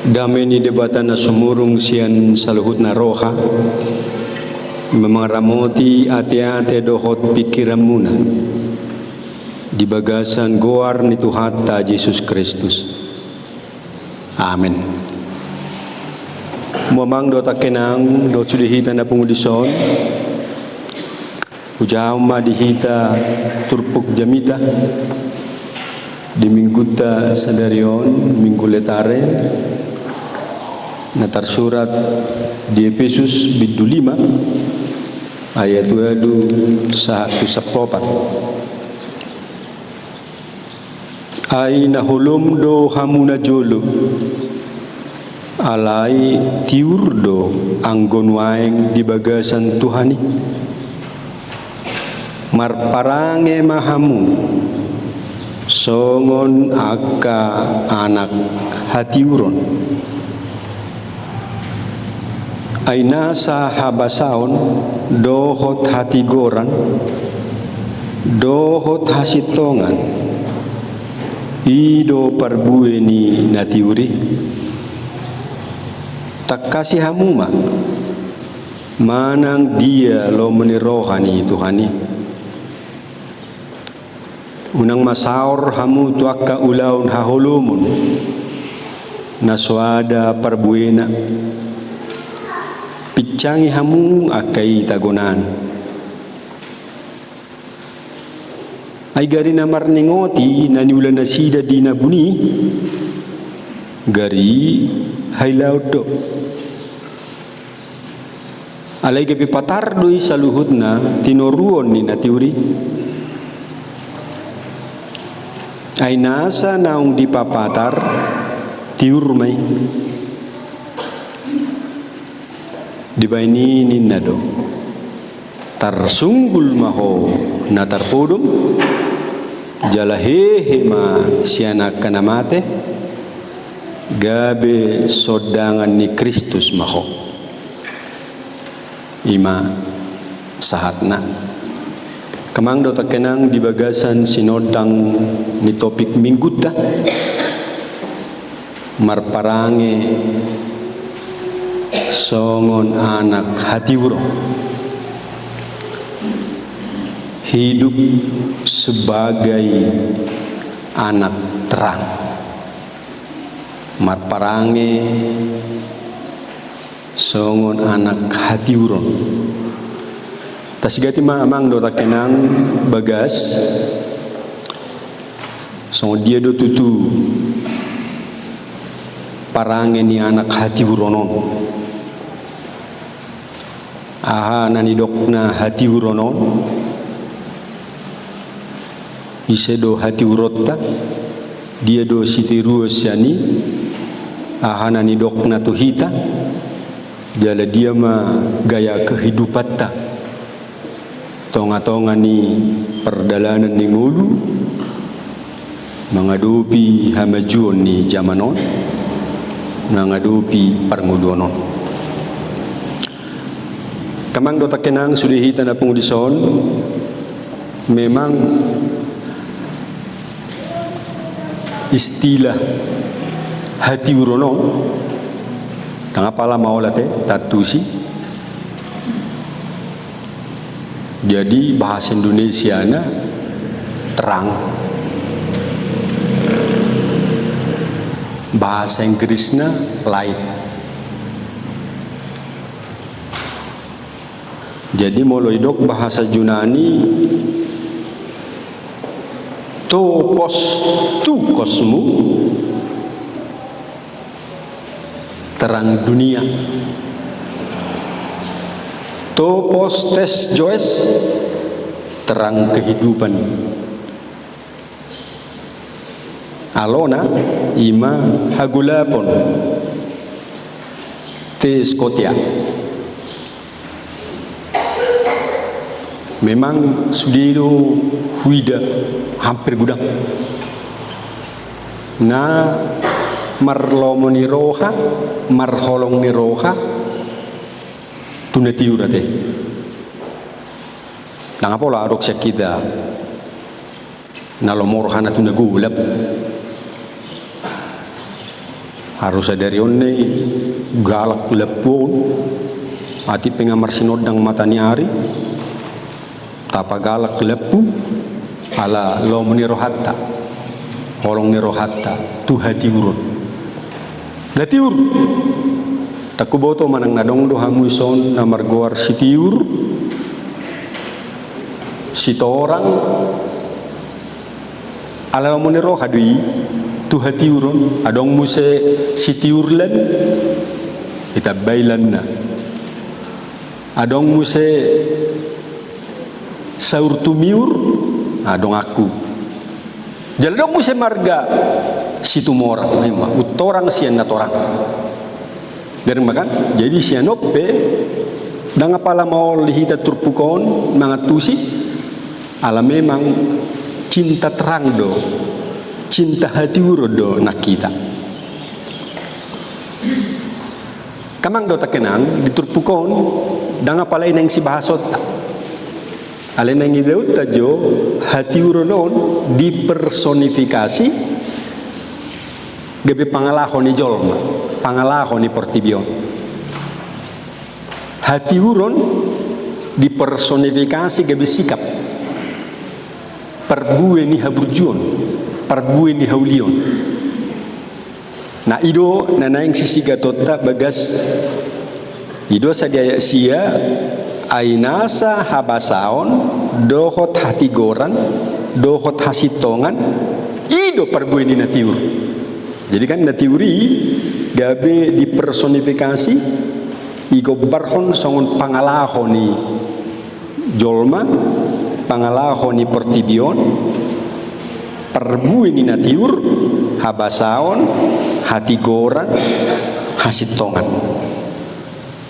Damai ni debatan na sumurung sian saluhut na roha memangaramoti ate-ate dohot pikiran muna di bagasan goar ni Tuhan ta Yesus Kristus. Amin. Muamang do takenang do sudihita na pungudison ujama dihita turpuk jamita di mingguta sadarion minggu letare na tersurat di Efesus biddu 5 ayat 2 satu sapopat ai nahulum do hamuna jolo alai tiur do anggon waeng di bagasan Tuhani marparange mahamu songon aka anak hatiuron aina sahabasaon dohot hati goran dohot hasitongan ido parbueni natiuri tak kasih hamuma manang dia lo menirohani Tuhani unang masaur hamu tuaka ulaun hahulumun naswada parbuena picangi hamu akai tagonan ay gari namar ningoti naniulan nasida di nabuni gari hailaudo alay gabi patardoi saluhut na tinoruon ni natiuri ay nasa naung dipapatar tiurmay dibaini ninado tarsunggul maho na tarpodom jalahehe ma sianak kanamate gabe sodangan ni Kristus maho ima sahatna kemang do takenang di bagasan sinodang ni topik mingguta marparange songon anak hatiuro hidup sebagai anak terang marparange songon anak hatiuro tasigati amang do takenang bagas songon dia do tutu parange ni anak hatiuro non aha nani dokna hati uronon ise do hati urotta dia do sitiru siani aha nani dokna tuhita jala dia ma gaya kehidupatta tonga-tonga ni perdalanan ni ngulu mengadupi hamajuon ni zamanon mengadupi parngudonon kamang do takenang sudihita na pungudison memang istilah hati uronon tangapala maolate tatusi jadi bahasa Indonesia na terang bahasa Inggrisna light jadi moloidok bahasa Yunani topos tu kosmu terang dunia topos tes joes terang kehidupan alona ima hagulapon tes kotia memang sudido huida hampir gudang na marlomo ni roha marholong ni roha tunatiurate nangapola adok kita nalomor hana tunagulap harus dari onne galak lepon ati pengamar sinodang matani ari tapa galak lepu ala lomni rohatta holong ni rohatta tu hati urut datiur takuboto manang nadong do hamuison namar goar sitiur sitorang ala lomni rohadui tu hati urun adong muse sitiurlan kita bailanna adong muse saur tumiur adong aku jalan dong muse marga situ morang memang utorang sian natorang dari makan jadi sianope dang apala mau lihita turpukon mangatusi ala memang cinta terang do cinta hati urodo nak kita kamang do takenang diturpukon dang apalai nang si bahasot ale nang ideut tajo hati uronon dipersonifikasi gebe pangalahon ni jolma pangalahon ni portibion hati uron dipersonifikasi gebe sikap perbue ni haburjuon perbue ni haulion na ido na naing sisiga tota bagas ido sadia sia ainasa habasaon dohot hati goran dohot hasitongan ido perbue ni natiur jadi kan natiuri gabe dipersonifikasi igo barhon songon pangalahoni jolma pangalahoni portibion perbui ni natiur habasaon hati goran hasitongan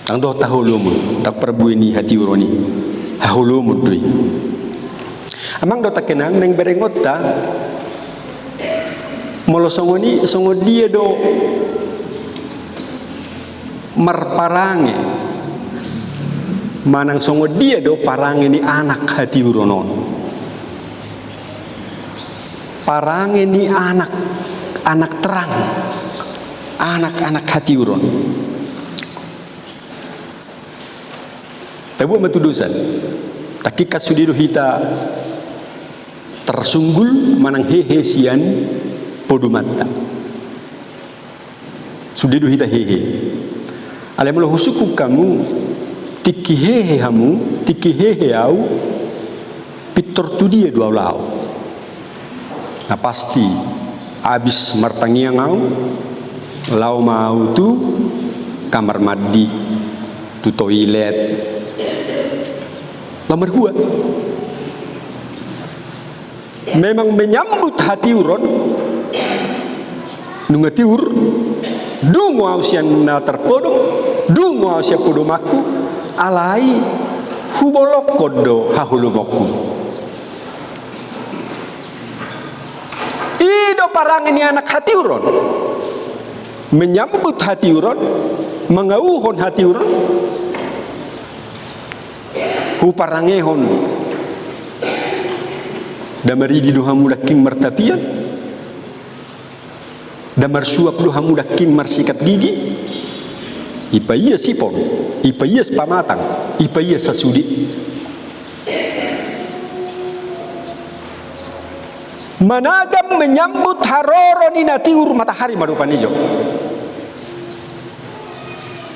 ang do tahulumu tak perbui ni hati uroni hahulumu dui amang do takenang neng berengot ta molo songoni songo dia do marparange manang songo dia do parange ni anak hati uronon parange ni anak terang anak hati uron tabu matudusan takikat sudido hita tersunggul manang hehe sian podumata sudido hita hehe ale mulo husuku kamu tiki hehe hamu tiki hehe au pitor tu dia dua lau nah pasti abis martangiang au lau mau tu kamar mandi tu toilet lamar gua memang menyambut hati uron nungatiur dungu ausian na terpodong dungu ausia podomaku alai hubolok kodo hahulumoku ido parang ini anak hati uron menyambut hati uron mengauhon hati uron hu parangehon damari di duhamu daking martapian damar suap duhamu daking marsikat gigi ipa iya sipon ipa iya pamatang ipa iya sasudi managam menyambut haroro ni natiur matahari marupan ijo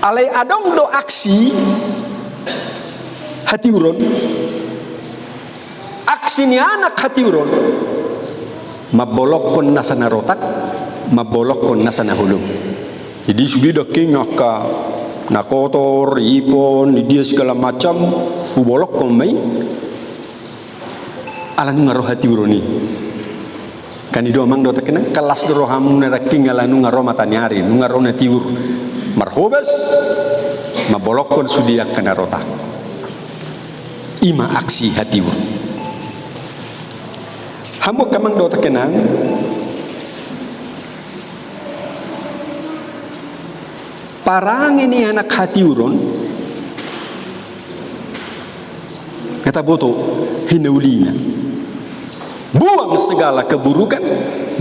alai adong do aksi hati uron aksi ni anak hati uron mabolokon nasana rotak mabolokon nasana hulum jadi sudah daking ngaka nakotor ipon dia segala macam hubolokon mai ala ngaro hati uroni kan ido amang do takena kelas do rohamu naraking ala ngaro matanyari ngaro natiur marhobas mabolokon sudia kana rotak ima aksi hati ur hamu kamang do takenang parang ini anak hati uron kata boto hinaulina buang segala keburukan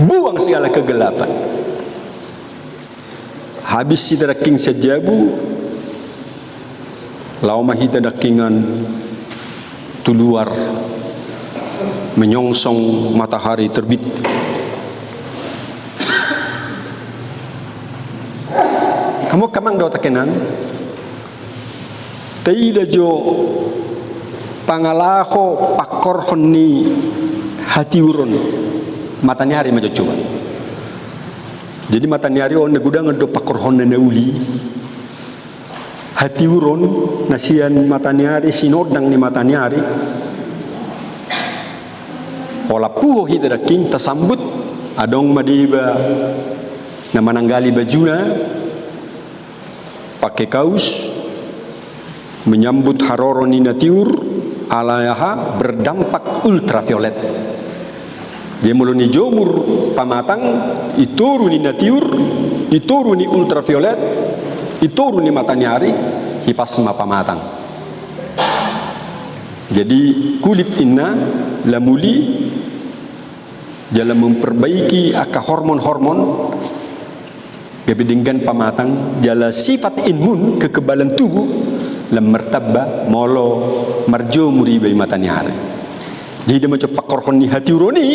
buang segala kegelapan habis si daking sejabu lau mahita dakingan tuluar menyongsong matahari terbit. Kamu kamang do takenan taida jo pangalaho pakorhon ni hati urun matanyari majo coba. Jadi matanyari on gudang do pakorhon na uli hati urun nasian matanyari sinodang ni matanyari ola puho hidra king tasambut adong madiba na mananggali bajuna pakai kaus menyambut haroro ni natiur alayaha berdampak ultraviolet. Dia mulai jomur pamatang ituru ni natiur, ituru ni ultraviolet, ituru ni matanyari hipasma pamatang. Jadi kulit inna lamuli dalam memperbaiki aka hormon-hormon kebedingkan pamatang jala sifat imun kekebalan tubuh lam martabba molo marjo muribai matanyari. Jadi dia macam pakorhon ni hati uroni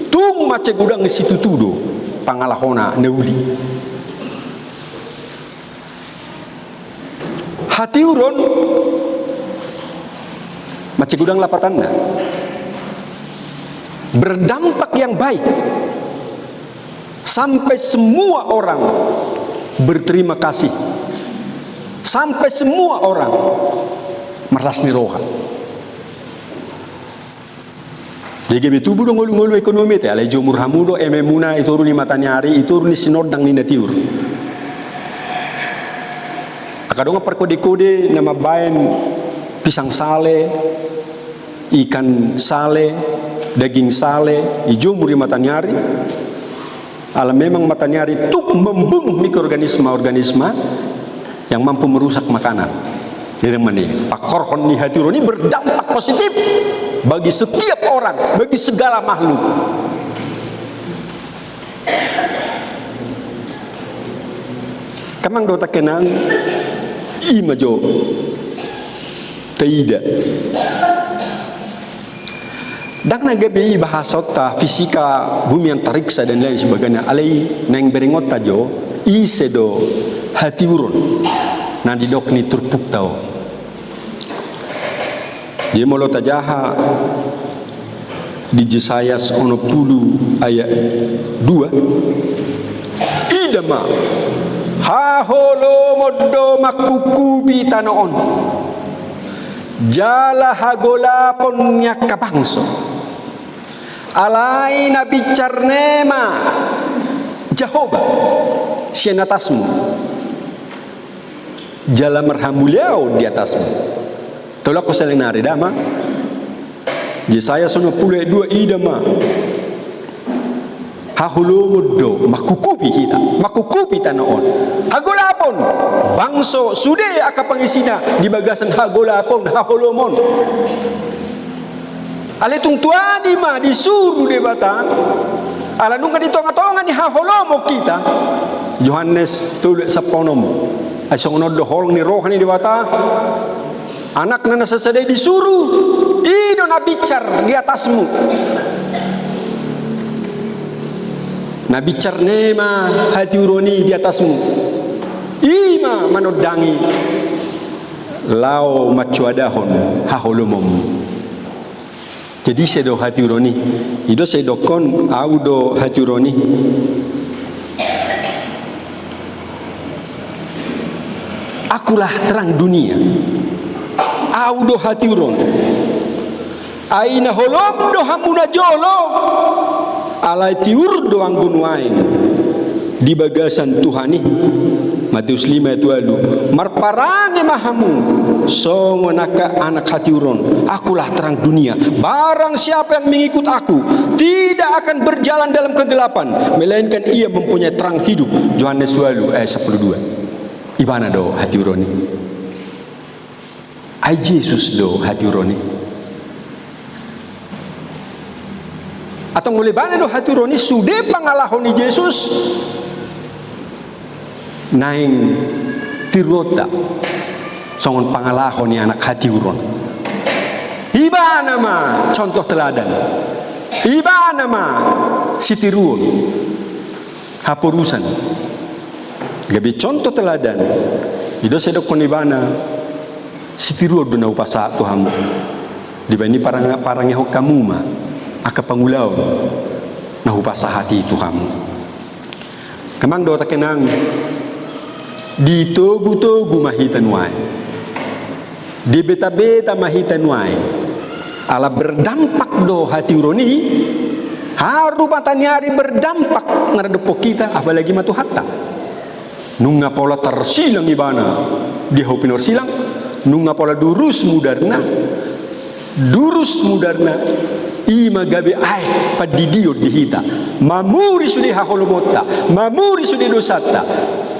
tung macam gudang situ tudo pangalahona neuli hati uron macam gudang lapatanna berdampak yang baik sampai semua orang berterima kasih, sampai semua orang merasni roha. Jadi betul budong ngolu ekonomi teh alai jomur hamudo ememuna itu runi matanyari itu runi sinodang ni natiur. Akadonga perkode-kode nama bayan pisang sale, ikan sale, daging sale, ijomur di matanyari. Alam memang matanyari tuk membunuh mikroorganisme-organisme yang mampu merusak makanan. Jadi mana? Pakorhon ni hati uruni berdampak positif bagi setiap orang, bagi segala makhluk. Kamang do takenang imajo taida. Dak nagabi bahasa ta fisika bumi antariksa dan lain sebagainya alai neng beringot tajo isedo hati urun nandi dok ni turpuk tau dia molo tajaha di Jesayas ono pulu ayat 2 idama ha holo moddo makukubi tanoon jala hagola pon nyakabangso alai nabi carnema Jehovah sian atasmu jala merhamuliau di atasmu tolak ko saling nari dama Yesaya 92 idama hahulumudo makukupi kita makukupi tanoon hagolapon bangso sude aka pangisina di bagasan hagolapon hahulumon aletung tuani ma disuruh de batang ala nunga ditonga-tonga ni haholomo kita Yohanes tulis sa ponom ay songonod do holong ni rohani di batang anak na nasasaday disuruh ido nabicar di atasmu nabicar nema hati uroni di atasmu ima manodangi lao macuadahon haholumom. Jadi sedo hati uroni ido sedokon audo hati uroni akulah terang dunia audo hati uron aina holom do hamuna jolo alai tiur do anggun wain di bagasan Tuhani Matius 5 itu alu marparange mahamu songonaka anak hati uron akulah terang dunia barang siapa yang mengikut aku tidak akan berjalan dalam kegelapan melainkan ia mempunyai terang hidup Yohanes 2 ayat 12 ibana do hati uroni ai Yesus do hati uroni atau mulai bana do hati uroni sude pangalahoni Yesus naing tirota songon pangalahon ni anak hati uron. Iba nama contoh teladan. Iba nama sitiruon. Hapurusan. Gabi contoh teladan. Ido sedok kon ibana sitiruon do na upasa Tuhan. Di bani parang ho kamu ma aka pangulau na upasa hati Tuhan. Kemang do ta kenang di togu-togu mahitan wae. Di beta-beta mahitan wae. Ala berdampak do hati uroni haru matanyari berdampak ngaradepok kita apalagi matu hatta. Nunga pola tersilang ibana di hopinor silang nunga pola durus mudarna ima gabe ai padidio dihita mamuri sudi haholomota mamuri sudi dosata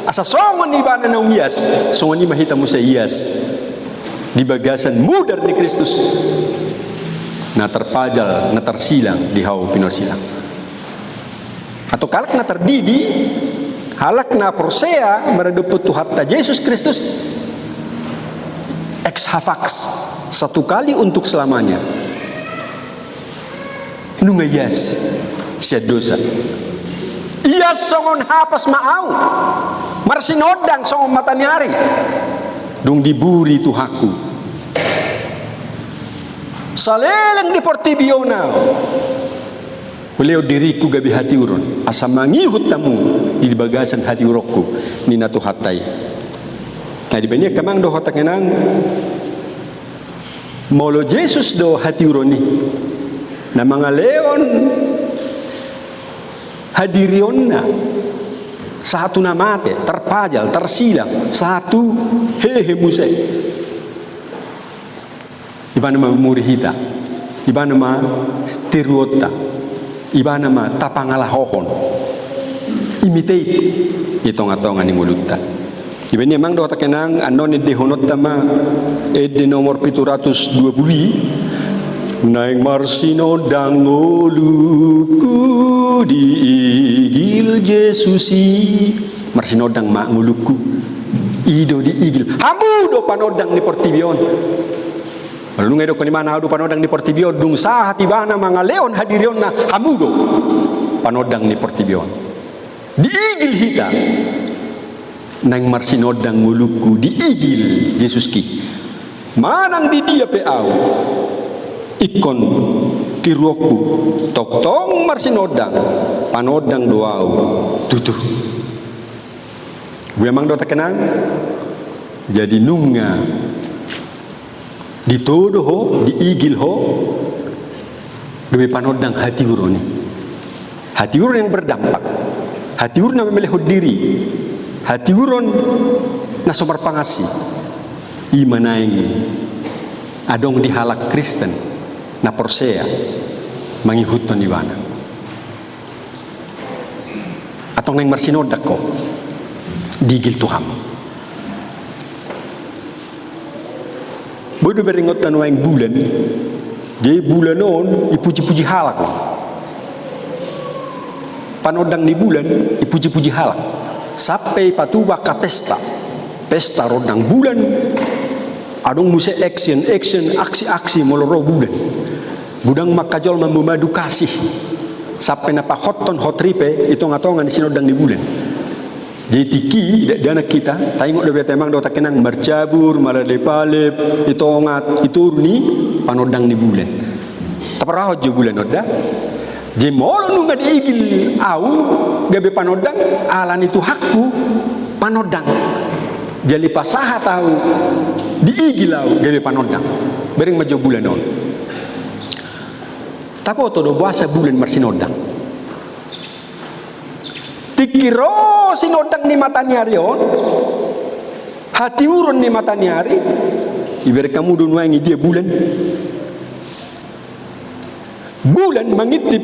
asa songon ibana na umias songon ima hita musa ias di bagasan mudar di Kristus na terpajal na tersilang di hau pinor silang atau kalak na terdidi halak na persea meredeput Tuhatta Yesus Kristus ex hafax satu kali untuk selamanya nunga yes sia dosa iya songon hapas maau marsinodang songon matanyari dung diburi Tuhaku saleleng di portibiona beliau diriku gabi hati urun asa mangihut tamu di bagasan hati urokku nina Tuhatai. Nah di banyak kamang do hotak enang molo Yesus do hati uroni na mga leon hadirionna satu namate terpajal tersilang satu hehe muse ibana ma murihita ibana ma tiruota ibana ma tapangalahohon imitate itonga-tonga ni mulutta ibani emang do takenang anon di honot tama di nomor 720 naing marsino dangoluku di igil Jesusi marsinodang ma nguluku ido di igil hamu do panodang ni portibion lalu ngedo ko ni mana do panodang ni portibion dung sahat ibana mga leon hadirion na hamu do panodang ni portibion di igil hita nang marsinodang nguluku di igil Yesus ki manang di dia peau ikon tiruoku toktong marsinodang panodang doau tutu gue emang do kenang jadi nunga ditodo ho di igil ho gue panodang hati uroni hati urun yang berdampak hati urun yang memilih diri hati urun na somar pangasi imanaing adong di halak Kristen na persea mangihuton ibana atau nang marsinodak ko digil Tuhan bodo beringot na waing bulan jadi bulan on ipuji-puji halak panodang di bulan ipuji-puji halak sampai patuwa ka pesta rodang bulan adong muse action aksi moloro bulan budang makajol memadu kasih sampai napa hotripe itu ngatongan sinodang di bulan jadi tiki dana kita tengok lebih temang do takenang mercabur maladepalep itu ngat itu ni panodang di bulan taparaho jo bulan oda je molo nunga diigil au gabe panodang alan itu hakku panodang jali pasaha tahu diigil au gabe panodang bering majo bulan on tapo todo bahasa bulan marsinodang tikiro sinodang ni matanyari on hati urun ni matanyari iber kamu dunwangi dia bulan mangitip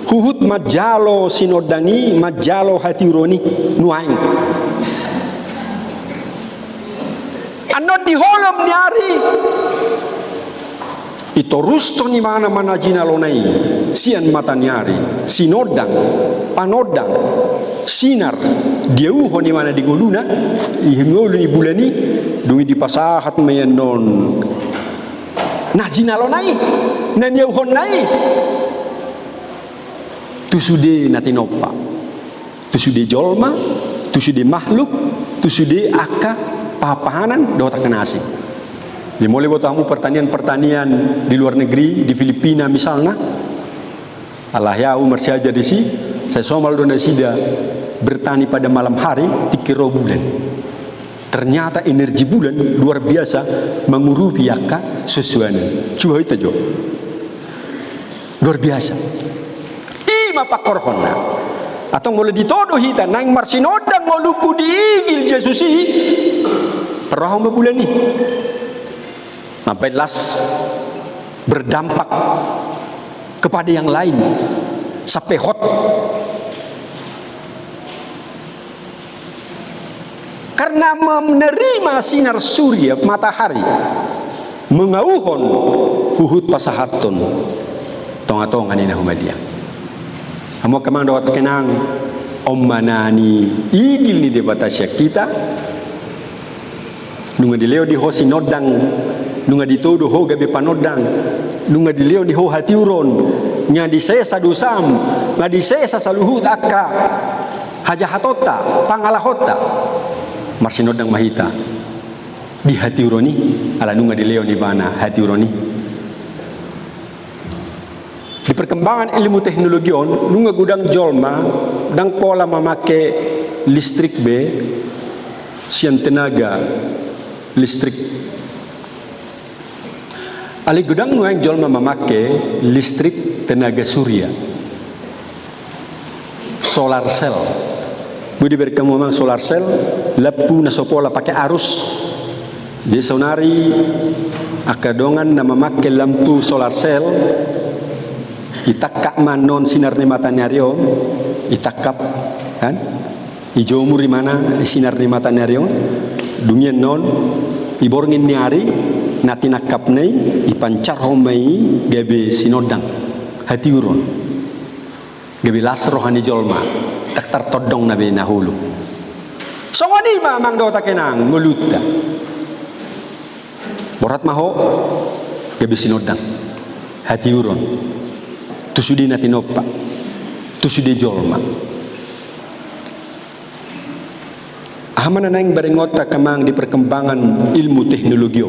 huhut majalo sinodangi majalo hati uroni nuaing anot di holom nyari ito rusto ni mana jina lonai sian mata nyari sinodang panodang sinar dia uhon ni mana di goluna ihingolu ni bulani dungi di pasahat mayanon nah jinalo nai nan ya uhon nai tu sude natinopa tu sude jolma tu sude makhluk tu sude aka papahanan dota kenasi dimulai buat kamu pertanian di luar negeri di Filipina misalnya Allah ya umar saja di si saya somal dona sida bertani pada malam hari dikira bulan ternyata energi bulan luar biasa mengurupi aka sesuatu coba itu jo luar biasa ima pakorhona atau mulai ditodoh hita nang marsinodang maluku diigil Jesusi perahom bulan ni sampai las berdampak kepada yang lain sampai hot karena menerima sinar surya matahari mengauhon huhut pasahaton tonga-tonga ni nahumadia amo kamang dawat kenang om manani igil ni debatasya kita nunga dileo di hosi nodang nunga ditodo ho gabe panodang nunga dileo di ho hatiuron nya di sesa dosam nga di sesa saluhut akka hajahatota pangalahota marsinodang mahita di hatiuroni ala nunga dileo di mana hatiuroni di perkembangan ilmu teknologi on nunga gudang jolma dang pola memake listrik be sian tenaga listrik ali gudang nuang jolma memake listrik tenaga surya solar cell budi berkamu memang solar cell lapu na sopola pakai arus jadi sonari akadongan na memake lampu solar cell itakak manon sinar ni mata nyarion itakap kan ijo muri mana sinar ni mata nyarion dunia non iborngin nyari nati nakap nei ipancar homai gabe sinodang hati uron gabe lasro hani jolma tak tartodong nabe nahulu songoni mamang dota kenang ngulutta borat maho gabe sinodang hati uron tusudi nati noppa tusudi jolma hamana nang barengota kamang di perkembangan ilmu teknologi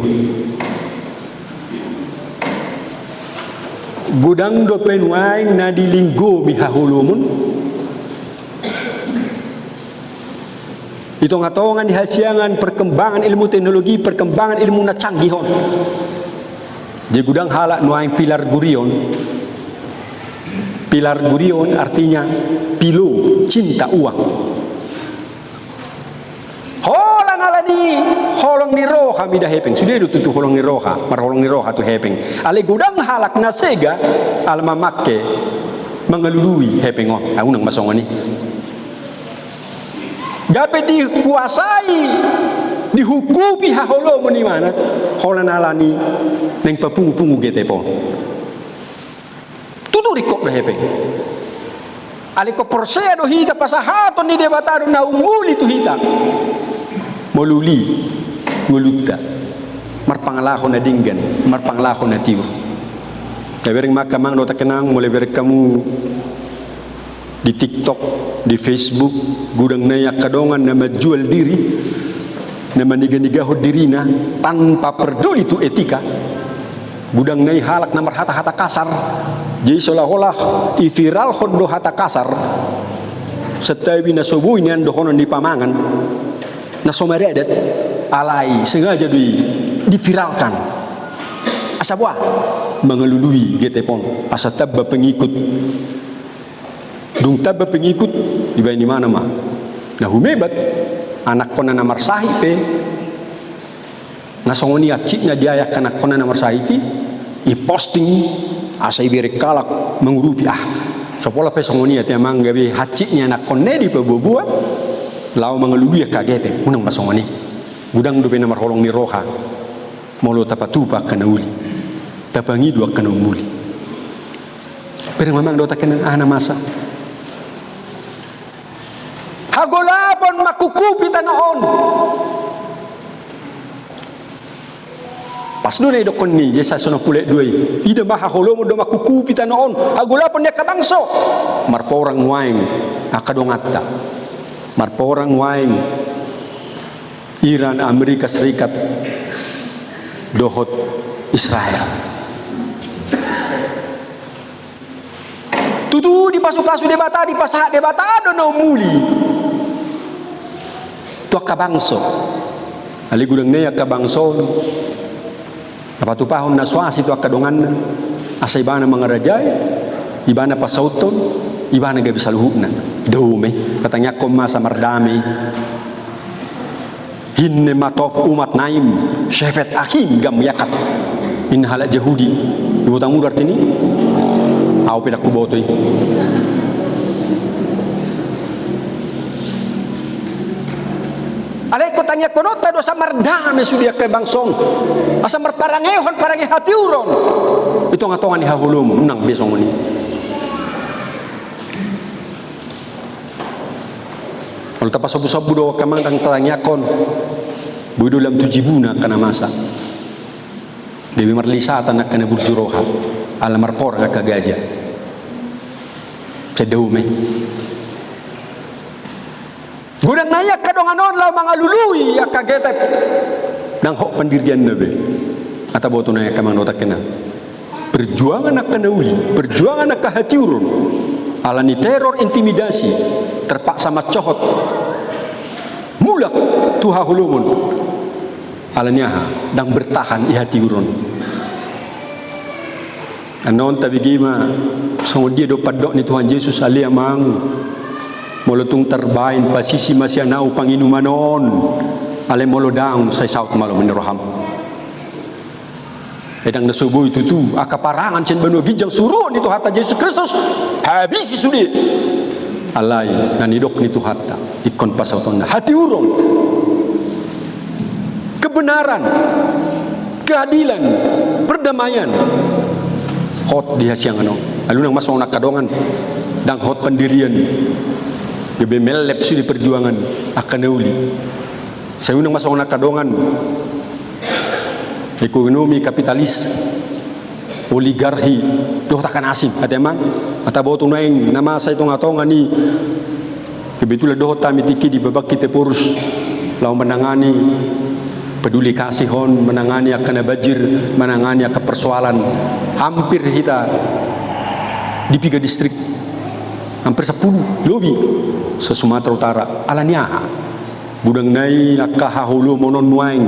gudang do penwaing na dilinggo mihahulumun itu ngatongan dihasiangan perkembangan ilmu teknologi perkembangan ilmu na canggihon di gudang halak nuaing pilar gurion artinya pilu cinta uang holan alani holong ni roha midah hepeng sudah itu tuh holong ni roha mar holong ni roha tu hepeng ale gudang halak nasega alma makke mengelului hepeng oh unang masongoni gape dikuasai dihukumi haholo meni mana holan alani neng papungu-pungu getepon rikok dah hepeng aliko persea do hita pasahaton ni debatado na umuli tu hita moluli ngulutta mar pangalahon na dinggan mar pangalahon na tiur kabereng makamang do takenang mulai berek kamu di TikTok di Facebook gudang na yakadongan na menjual diri na maniganigaho dirina tanpa peduli tu etika gudang nai halak namar hata-hata kasar jadi seolah-olah iviral hodo hata kasar setawi na subuh nyan dohonon di pamangan na somaredet alai sengaja diviralkan asabwa mengelului getepon asa tabba pengikut dung tabba pengikut iba di mana mah nah humebat anak kona namar sahipe nasongoni aciknya dia ayak anak kona namar sahiti i posting asa ibere kalak mengurupi sopola pe songoni ati amang gabe haciknya anak konne di pebobua lau mengelului kagete unang masongoni gudang do be namar holong ni roha molo tapatupa kana uli tapangi dua kana umuli pero mamang do takena ana masa hagolapon makukupi tanoon. Pas doon ay dokon ni jesa sono pulek duay ida mahaholomo do makukupi tanoon hagolapon niya kabangso marporang waing akadongatta marporang waing Iran Amerika Serikat dohot Israel tutu di pasu-pasu debata di pasah debata do no muli to kabangso ali gudang ne kabangso napatu pahon na swasi to akadongan asa ibana mga rajay ibana pasauton ibana gabi saluhuna daume katanya koma sa mardami hinne matof umat naim syafat akhim gam yakat in hala jahudi ibutang mudar tini au pedak kubotoy alay ko tanya kono tado sa mardami sudia kay bangsong asa marparangehon parange hati uron ito nga tongan ni hahulum nang besong ni kalau tapas sabu-sabu do kamang tang tanya kon budu lam tujibuna kana masa dewi marlisa tanak kana burjuroha ala marpor ka gaja cedaume gudang nayak kadonganon lah mga lului ya kagetep nang hok pendirian nabe ata boto na kamang notak kena perjuangan nak kanauli perjuangan nak hatiurun alani teror intimidasi terpaksa macohot mulak tuha hulumun alanya dang bertahan i hatiurun anon tabigima songo dia do padok ni Tuhan Yesus ali amang molotung terbain pasisi masih nau panginumanon ale molodang say saut malo meneroham edang nasubo itu tu akaparangan cen banu gijang suruh ni Tuhan Yesus Kristus habis sudi alai nanidok ni Tuhan ikon pasauton hati urung kebenaran keadilan perdamaian hot di hasiang ano alunang masong nakadongan dang hot pendirian gebe melep sudi perjuangan akan nauli saya unang masong nakadongan ekonomi kapitalis oligarki doh takkan asing ate mang ata boto naing nama saya tong atongan ni kebetulan doh tami tiki di babak kita purus lau menangani peduli kasihon menangani akan bajir menangani akan persoalan hampir kita di 3 distrik hampir 10 lobi se Sumatera Utara alania budang nai nakahahulu monon nuaing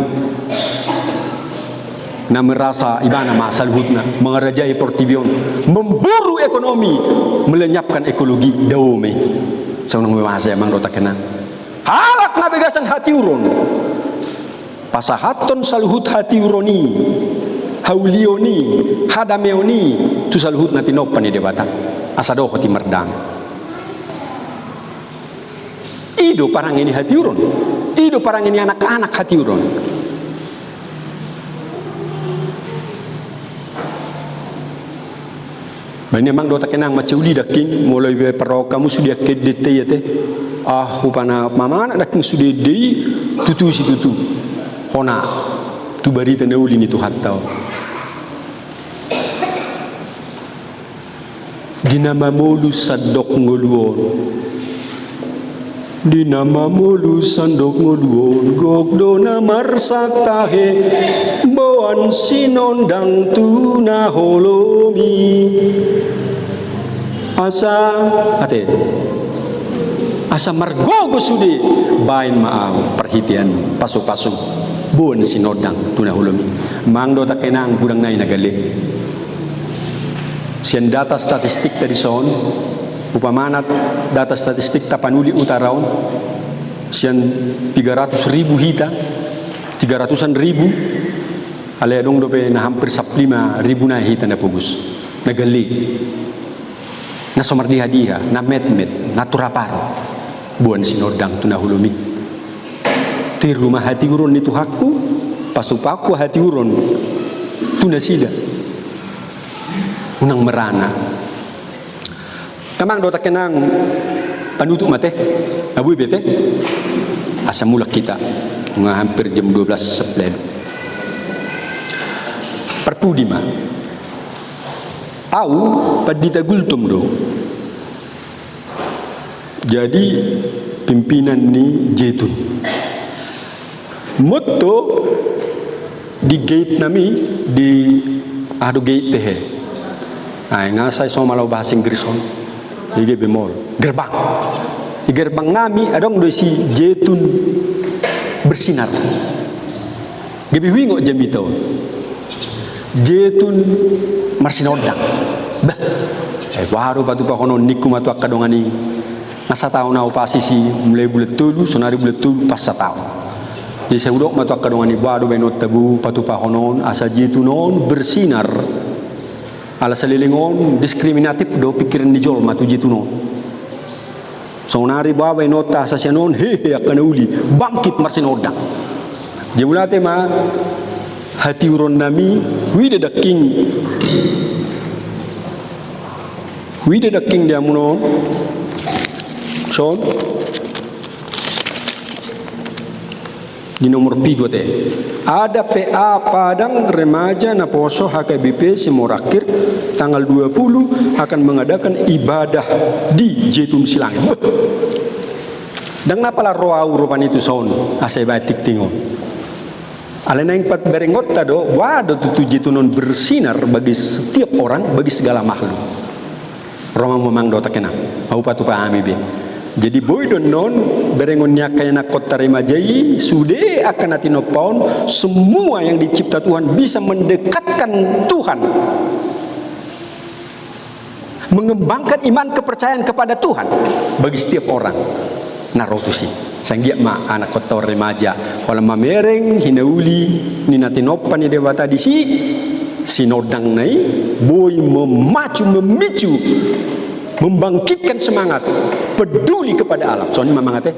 na merasa ibana masal hutna mengerajai portibion memburu ekonomi melenyapkan ekologi daume saunang memasa emang rota kena halak nabigasan hati uron pasahaton saluhut hati uroni haulioni hadameoni tu saluhut na tinopan ni debata asado hoti merdang ido parang ini hati urun ido parang ini anak-anak hati urun bani mang dota kenang maceuli daking mulai perok kamu sudah kedete ya teh upana mama anak daking sudah dei tutu si tutu hona tu bari teneuli ni Tuhan tau dinama mulu sadok ngoluon dinama mulu sandok ngoluon gogdo na marsaktahe boan sinondang tuna holomi asa margogo sudi bain maau perhitian pasu-pasu boan sinondang tuna holomi mangdo takenang gudang nai nagali sian data statistik tadi son upamanat data statistik tapanuli utaraon sian 300.000 hita 300-an ribu ale dong dope na hampir 5.000 na hita na pugus nagali na somardi hadiah na metmet na turaparo buan sinodang tunahulumi ti rumah hati urun itu hakku pasupaku hati urun tunasida unang merana kamang dota kenang panutup mate abu bete asa mulak kita hampir jam 12 seplen perpudima au padita gultum do. Jadi pimpinan ni Jetun motto di gate nami di adu gate teh ay ngasay so malaw bahasa Inggris on di bemol gerbang di gerbang nami adong do si Jetun bersinar gebi wingo jam itu Jetun marsinodang bah baru batu pakono niku matu akadongani ngasa tahu na opasisi mulai bulat tulu sonari bulat tulu pas satau jadi saya udok matu akadongani baru benot tabu patu pakonon asa Jetunon bersinar ala salilingon diskriminatif do pikiran dijol matu Jetunon sonari bawa benot asa sianon hehe akana uli bangkit marsinodang jemulate ma hati uron nami wida the king dia muno son di nomor 3 teh ada PA Padang Remaja Naposo HKBP Simorakir tanggal 20 akan mengadakan ibadah di Jetun Silang dan napalah roau rupan itu son asai batik tingon alena yang pat berengot tado wado tutu Jetunon bersinar bagi setiap orang bagi segala makhluk Roma memang dota kena au patu pahami be jadi boy don non berengonnya kayana kota Remajai sude akan atino paun semua yang dicipta Tuhan bisa mendekatkan Tuhan mengembangkan iman kepercayaan kepada Tuhan bagi setiap orang narotusi sanggia ma anak kota remaja kalau mamereng hinauli ni natinopan ni dewata di si sinodang nai boy memicu membangkitkan semangat peduli kepada alam soalnya mamangate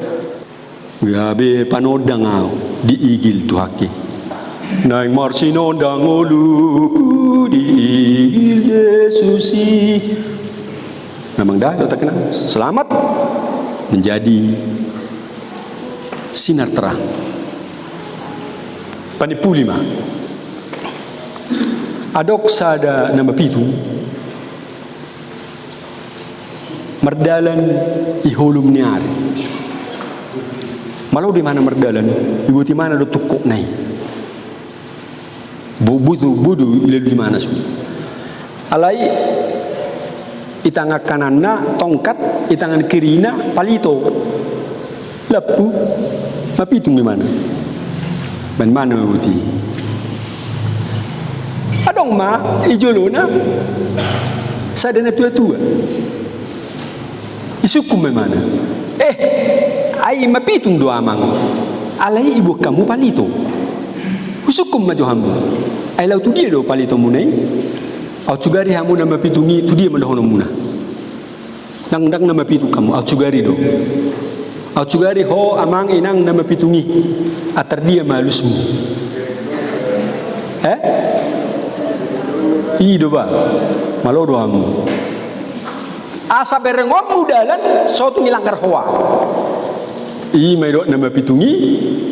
gabe panodang au di igil tu haki naik marsinodang oluku di igil Yesusi memang dah tak kena selamat menjadi sinar terang panipulima adok sada nama pitu merdalan ihulum niari malau di mana merdalan ibu di mana do tukuk nai budu ile di mana su alai itangan kananna tongkat itangan kirina palito lepu mapitung di mana ban mana buti adong ma ijolona sadana tua-tua isukum mana ai mapitung do amang alai ibu kamu palito usukum maju hambu ai lau tu dia do palito munai au cugari hamu nama pitungi tu dia mendohono muna nang nama pitu kamu au cugari do au cugari ho amang inang nama pitungi atar dia malusmu do ba malo do hamu asa berengom mudalan suatu ngilanggar hoa mai do nama pitungi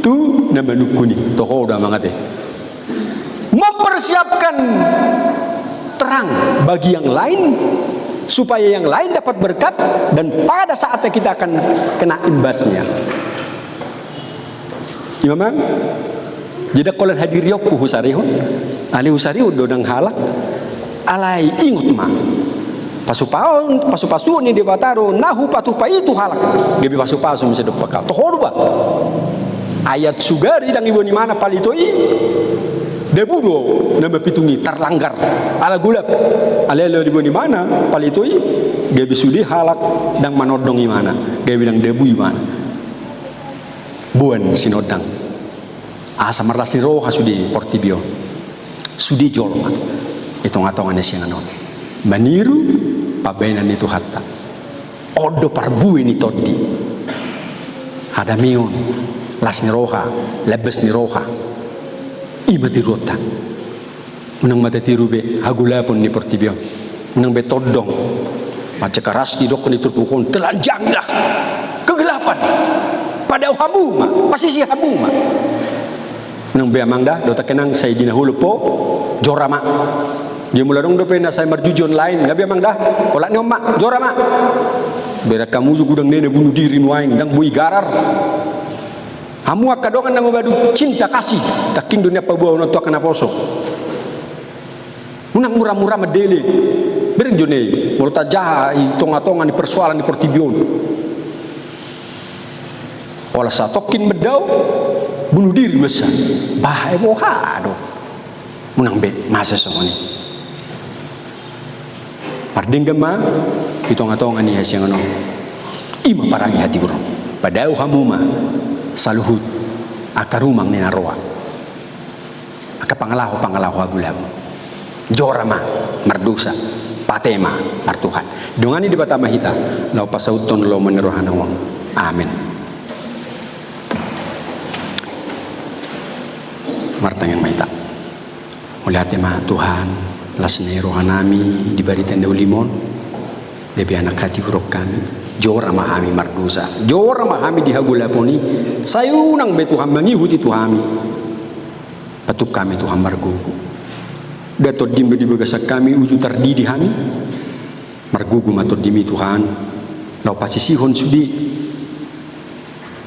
tu nama nukuni toho udah mangate mempersiapkan terang bagi yang lain supaya yang lain dapat berkat dan pada saatnya kita akan kena imbasnya imamang jadi kalau hadir yokku husariho ali husariho dodang halak alai ingut ma pasu ni di bataro nahu patupa itu halak gebi pasu bisa dopaka tohorba ayat sugari dang ibu ni mana palitoi debudo nama pitungi terlanggar ala gulap ala ibu ni mana palitoi gebi sudi halak dang manodong imana gebi dang debu imana buan sinodang asa marlas ni roha sudi portibio sudi jolma itong-atongan sianganon maniru pabenan itu hatta odo parbu ini todi ada mion las ni roha lebes ni roha imati rota menang mata tirube hagula pun ni portibio menang be todong Macam keras di dok ni terpukul telanjanglah kegelapan pada habuma pasisi habuma nang biamang dah do takenang saya dinahulu po jorama dia mula dong do pena saya marjujon lain ngabi amang dah olat ni omak jorama bera kamu juga dang nene bunuh diri nuaing dang bui garar hamu akadongan nang badu cinta kasih takin dunia pabuau no tu akan aposo munang murah-murah medele bering jone mulut aja tonga-tonga ni persoalan di pertibion olah satokin medau bunuh diri masa bahaya bohado munang be masa semua ni pardingga ma tonga-tonga ni hasil ngono ima parangi hati burung padau hamuma saluhut akarumang ni naroa akapangalahu agulamu jorama mardusa patema artuhan dongani di batama hita lau pasauton lo menerohana wong amin martangan maita mulihat ma Tuhan lasne rohanami dibari tanda ulimon bebe anak hati buruk kami jorama kami mardusa jorama kami dihagulaponi sayunang be Tuhan mangihuti Tuhami patuk kami Tuhan margugu datot dimbe di bagasak kami uju tardidi kami margugu matot dimi Tuhan lau pasisihon sudi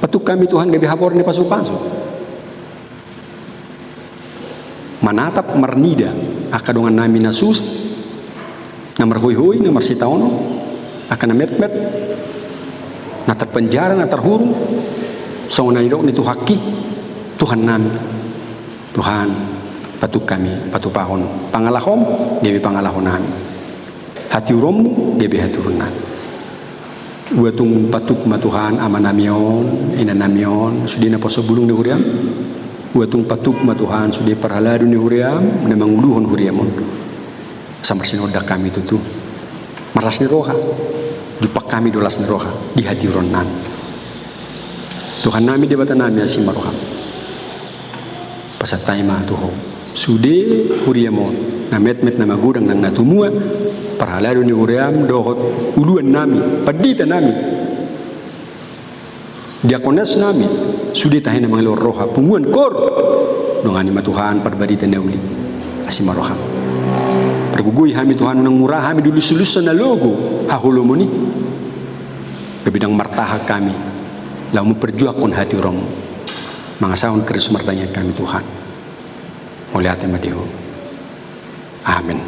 patuk kami Tuhan gabi habor ni pasu-pasu manatap marnida akadongan nami nasus namar hoi-hoi namar sitaono akan namet-met natar penjara natar hurung songona idok ni tuhaki Tuhan nami Tuhan patuk kami patupahon pangalahom gebi pangalahon nami hati urommu gebi hati urunan uatung patuk ma Tuhan amanamion inanamion sudina poso bulung ni huriam uatung patuk ma Tuhan sudi parhaladu ni huriam nemang uluhon huriamon samar sinoda kami tutu maras ni roha jupak kami dolas ni roha di hati urunan Tuhan nami debata nami asim maroha pasatay ma Tuhan sude huriamon na met-met na magudang nang natumua parhalado ni huriam dohot uluan nami padita nami diakonas nami sude tahin na mga loroha punguan kor dongani matuhan parbadita na uli asimaroha perguguy hami Tuhan nang murah hami dulus-lus na logo hahulomoni kebidang martaha kami lau memperjuangkan hati romo mga sahon keris martanya kami Tuhan oleh hati madiho amin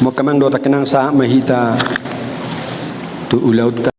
mo kamang do takinang sa mahita tu ulaw